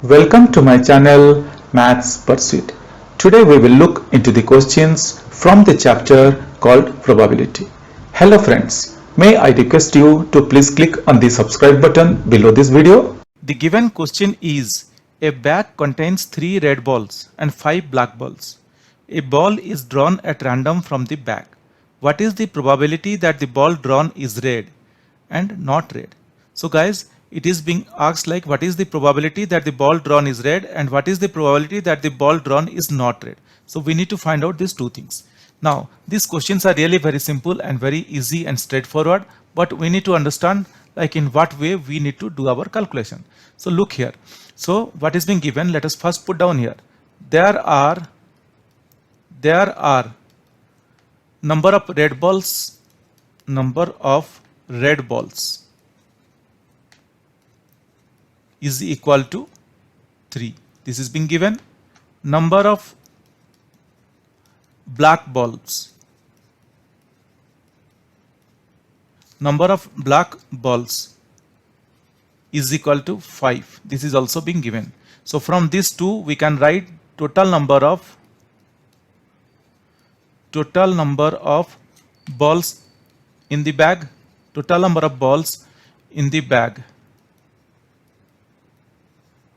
Welcome to my channel Maths Pursuit. Today we will look into the questions from the chapter called Probability. Hello friends, may I request you to please click on the subscribe button below this video. The given question is, a bag contains 3 red balls and 5 black balls. A ball is drawn at random from the bag. What is the probability that the ball drawn is red and not red? So guys, it is being asked like what is the probability that the ball drawn is red and what is the probability that the ball drawn is not red. So we need to find out these two things. Now these questions are really very simple and very easy and straightforward, but we need to understand like in what way we need to do our calculation. So look here. So what is being given, let us first put down here. There are number of red balls is equal to 3. This is being given. Number of black balls is equal to 5. This is also being given. So from these two we can write total number of balls in the bag. Total number of balls in the bag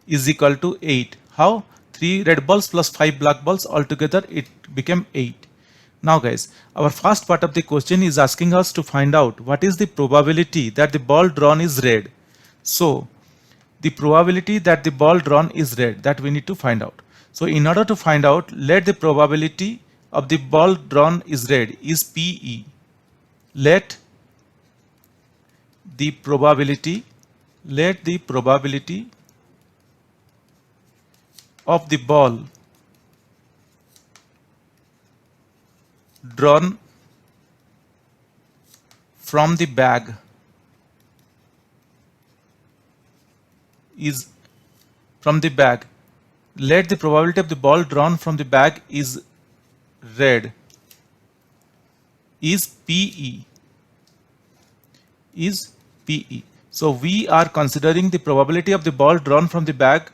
is equal to 8. How? 3 red balls plus 5 black balls, altogether it became 8. Now guys, our first part of the question is asking us to find out what is the probability that the ball drawn is red. So the probability that the ball drawn is red, that we need to find out. So in order to find out, let the probability of the ball drawn is red is PE. Let the probability of the ball drawn from the bag is let the probability of the ball drawn from the bag is red is PE. So we are considering the probability of the ball drawn from the bag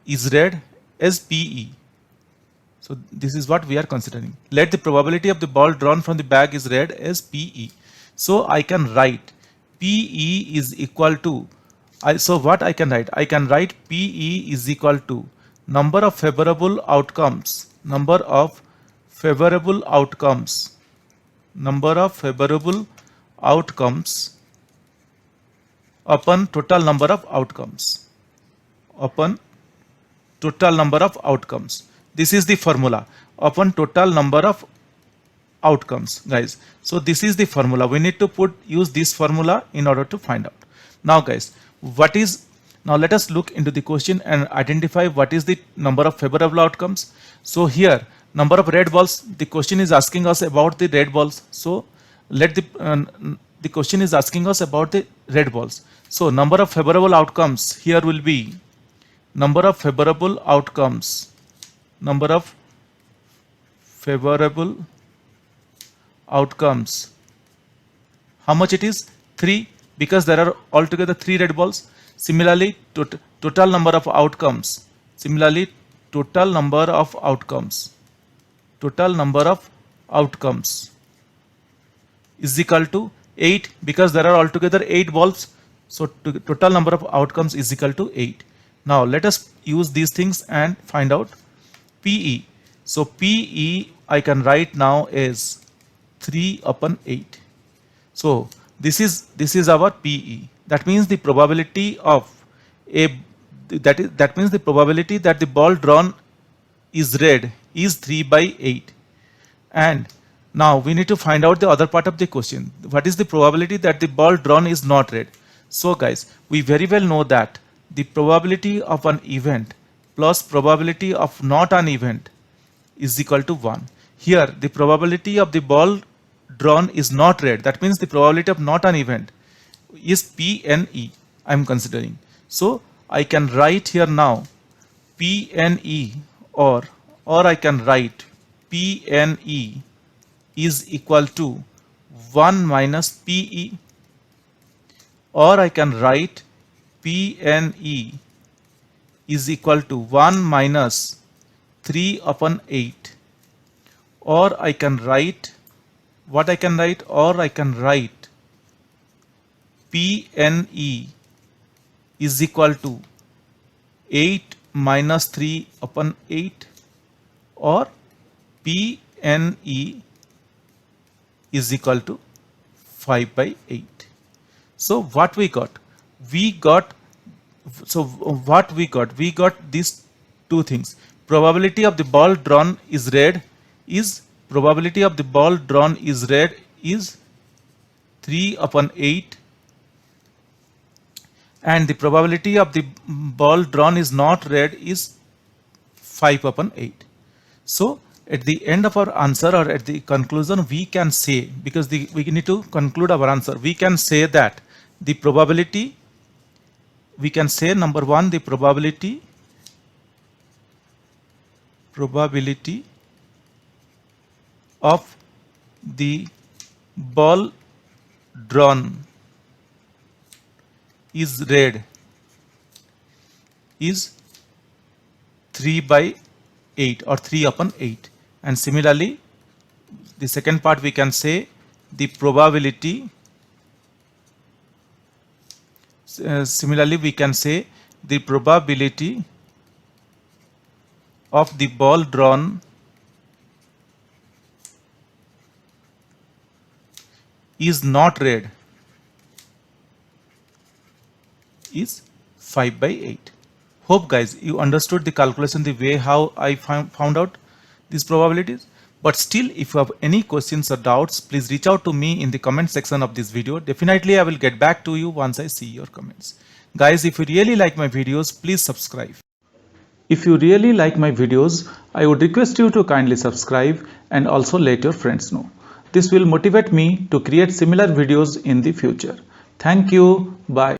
is red as PE. So this is what we are considering. Let the probability of the ball drawn from the bag is red as PE. So I can write PE is equal to, so what I can write? I can write PE is equal to number of favorable outcomes upon total number of outcomes. This is the formula, upon total number of outcomes, guys. So this is the formula. We need to use this formula in order to find out. Now guys, now let us look into the question and identify what is the number of favorable outcomes. So here, number of red balls, the question is asking us about the red balls. So let the question is asking us about the red balls. So number of favorable outcomes here will be number of favorable outcomes. How much it is? 3, because there are altogether 3 red balls. Similarly, total number of outcomes is equal to 8, because there are altogether 8 balls. So total number of outcomes is equal to 8. Now let us use these things and find out PE. So PE I can write now as 3 upon 8. So this is our PE. That means the probability of that means the probability that the ball drawn is red is 3 by 8. And now we need to find out the other part of the question. What is the probability that the ball drawn is not red? So guys, we very well know that the probability of an event plus probability of not an event is equal to 1. Here the probability of the ball drawn is not red. That means the probability of not an event is PNE I am considering. So I can write here now PNE or I can write PNE is equal to 1 minus PE, or I can write PNE is equal to 1 minus 3 upon 8, or I can write what I can write, or I can write PNE is equal to 8 minus 3 upon 8, or PNE is equal to 5 by 8. So what we got? We got these two things. Probability of the ball drawn is red is 3 upon 8, and the probability of the ball drawn is not red is 5 upon 8. So at the end of our answer, or at the conclusion, we can say, because we need to conclude our answer, we can say that the probability, we can say number one, the probability of the ball drawn is red is 3 by 8, or 3 upon 8. And similarly, the second part we can say the probability, of the ball drawn is not red is 5 by 8. Hope guys you understood the calculation, the way how I found out these probabilities. But still, if you have any questions or doubts, please reach out to me in the comment section of this video. Definitely I will get back to you once I see your comments. Guys, if you really like my videos, please subscribe. If you really like my videos, I would request you to kindly subscribe and also let your friends know. This will motivate me to create similar videos in the future. Thank you. Bye.